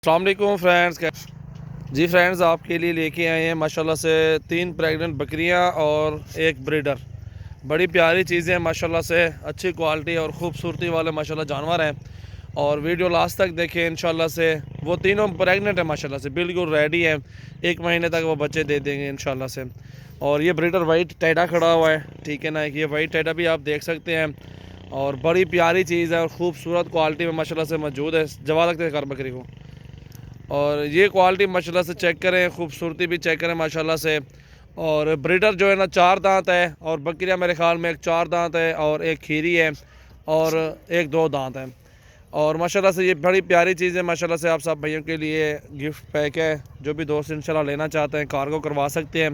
अस्सलाम वालेकुम फ्रेंड्स। जी फ्रेंड्स, आपके लिए लेके आए हैं माशाल्लाह से 3 प्रेग्नेंट बकरियां और एक ब्रीडर। बड़ी प्यारी चीज़ें माशाल्लाह से, अच्छी क्वालिटी और ख़ूबसूरती वाले माशाल्लाह जानवर हैं। और वीडियो लास्ट तक देखें इंशाल्लाह से। वो तीनों प्रेग्नेंट हैं माशाल्लाह से, बिल्कुल रेडी हैं। 1 महीने तक वो बच्चे दे देंगे इंशाल्लाह से। और ये ब्रीडर वाइट टैडा खड़ा हुआ है, ठीक है ना। ये वाइट टैडा भी आप देख सकते हैं और बड़ी प्यारी चीज़ है और ख़ूबसूरत क्वालिटी में माशाल्लाह से मौजूद है। जवा लगते हैं कर बकरी को। और ये क्वालिटी माशाल्लाह से चेक करें, खूबसूरती भी चेक करें माशाल्लाह से। और ब्रीडर जो है ना 4 दांत है और बकरियां मेरे ख्याल में एक 4 दांत है और एक खीरी है और एक 2 दांत है। और माशाल्लाह से ये बड़ी प्यारी चीज़ है माशाल्लाह से। आप सब भाइयों के लिए गिफ्ट पैक है। जो भी दोस्त इंशाल्लाह लेना चाहते हैं कार्गो करवा सकते हैं।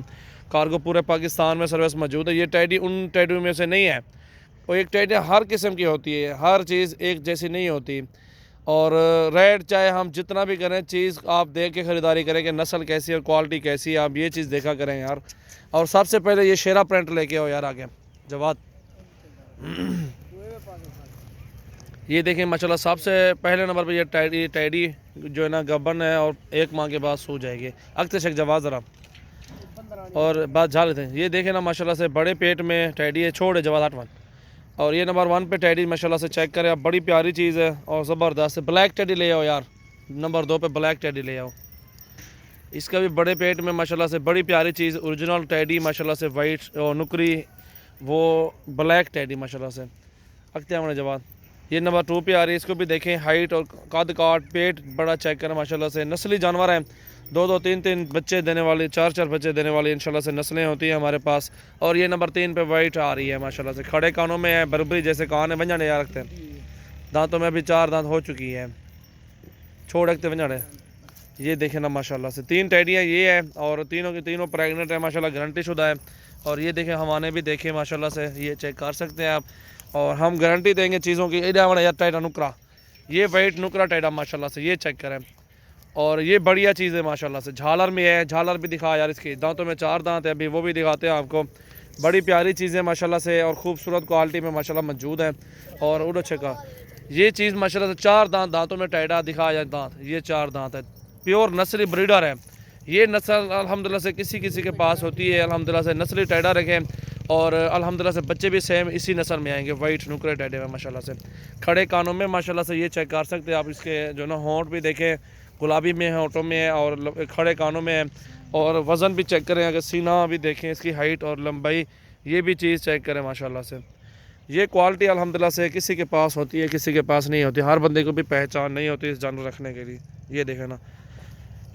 कार्गो पूरे पाकिस्तान में सर्विस मौजूद है। ये टैडी उन टैडी में से नहीं है। वो एक टैडी हर किस्म की होती है, हर चीज़ एक जैसी नहीं होती। और रेट चाहे हम जितना भी करें, चीज़ आप देख के ख़रीदारी करें कि नस्ल कैसी है और क्वालिटी कैसी है, आप ये चीज़ देखा करें यार। और सबसे पहले ये शेरा प्रिंट लेके आओ यार आगे जवाद। ये देखें माशाल्लाह, सबसे पहले नंबर पे ये टैडी जो है ना गबन है और 1 माह के बाद सो जाएगी। अक्ते शेख जवाद ज़रा और बात जा लेते हैं। ये देखें ना माशाल्लाह से, बड़े पेट में टैडी है। छोड़ जवाद 8 और ये नंबर 1 पे टैडी माशाल्लाह से चेक करें आप, बड़ी प्यारी चीज़ है और ज़बरदस्त है। ब्लैक टैडी ले आओ यार, नंबर 2 पे ब्लैक टैडी ले आओ। इसका भी बड़े पेट में माशाल्लाह से बड़ी प्यारी चीज़, ओरिजिनल टैडी माशाल्लाह से, वाइट और नुकरी वो ब्लैक टैडी माशाल्लाह से। अख्ते हमारे जवाब ये नंबर 2 पे आ रही है। इसको भी देखें, हाइट और कद काट पेट बड़ा चेक करें माशाल्लाह से। नस्ली जानवर हैं, 2-2 3-3 बच्चे देने वाली, 4-4 बच्चे देने वाली इंशाल्लाह से नस्लें होती हैं हमारे पास। और ये नंबर 3 पे वाइट आ रही है माशाल्लाह से। खड़े कानों में है, बरबरी जैसे कान है, वंजाने यार रखते हैं। दांतों में अभी 4 दांत हो चुकी है, छोड़ रखते वंजाने। ये देखें ना माशाल्लाह से, 3 टैडियाँ ये है और तीनों की तीनों प्रेगनेंट है माशाल्लाह, गारंटी शुदा है। और ये देखें हवाने भी देखें माशाल्लाह से, ये चेक कर सकते हैं आप। और हम गारंटी देंगे चीज़ों की। यार टाइडा नुकरा, ये वाइट नुकरा टाइडा माशाल्लाह से, ये चेक करें। और ये बढ़िया चीज़ है माशाल्लाह से। झालर में है, झालर भी दिखा यार, इसके दांतों में 4 दांत है, अभी वो भी दिखाते हैं आपको। बड़ी प्यारी चीज़ें माशाल्लाह से और ख़ूबसूरत क्वालिटी में माशाल्लाह मौजूद है। और उड़ो का ये चीज़ माशाल्लाह से 4 दांत, दांतों में टाइडा दिखा यार दांत, ये 4 दांत है। प्योर नस्ली ब्रीडर है। ये नस्ल अल्हम्दुलिल्लाह से किसी किसी के पास होती है अल्हम्दुलिल्लाह से। नस्ली टाइडा रखें और अल्हम्दुलिल्लाह से बच्चे भी सेम इसी नस्ल में आएंगे, वाइट नुकरे टाइडे में माशाल्लाह से। खड़े कानों में माशाल्लाह से, ये चेक कर सकते हैं आप। इसके जो ना होंठ भी देखें, गुलाबी में है, होंठों में है और खड़े कानों में है। और वज़न भी चेक करें, अगर सीना भी देखें, इसकी हाइट और लंबाई, ये भी चीज़ चेक करें माशाल्लाह से। ये क्वालिटी अल्हम्दुलिल्लाह से किसी के पास होती है, किसी के पास नहीं होती। हर बंदे को भी पहचान नहीं होती इस जानवर रखने के लिए। ये देखें ना,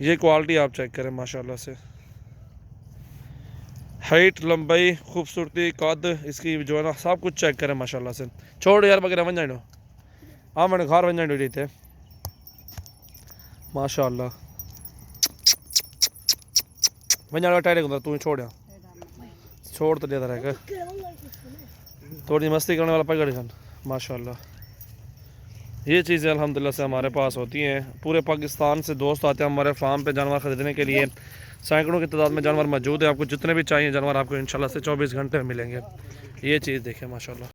ये क्वालिटी आप चेक करें माशाल्लाह से। हाइट, लंबाई, खूबसूरती, कद इसकी जो है ना, सब कुछ चेक करें माशाल्लाह से। छोड़ यार वगैरह वन जानो, हाँ मैंने घर वन जानो थे माशाल्लाह। वन जानो टाइट होता तू छोड़ छोड़ तो देता रहेगा। थोड़ी मस्ती करने वाला पकड़ खान माशाल्लाह। ये चीज़ें अल्हम्दुलिल्लाह से हमारे पास होती हैं। पूरे पाकिस्तान से दोस्त आते हैं हमारे फार्म पे जानवर ख़रीदने के लिए। सैकड़ों की तादाद में जानवर मौजूद है। आपको जितने भी चाहिए जानवर आपको इंशाल्लाह से 24 घंटे में मिलेंगे। ये चीज़ देखें माशाल्लाह।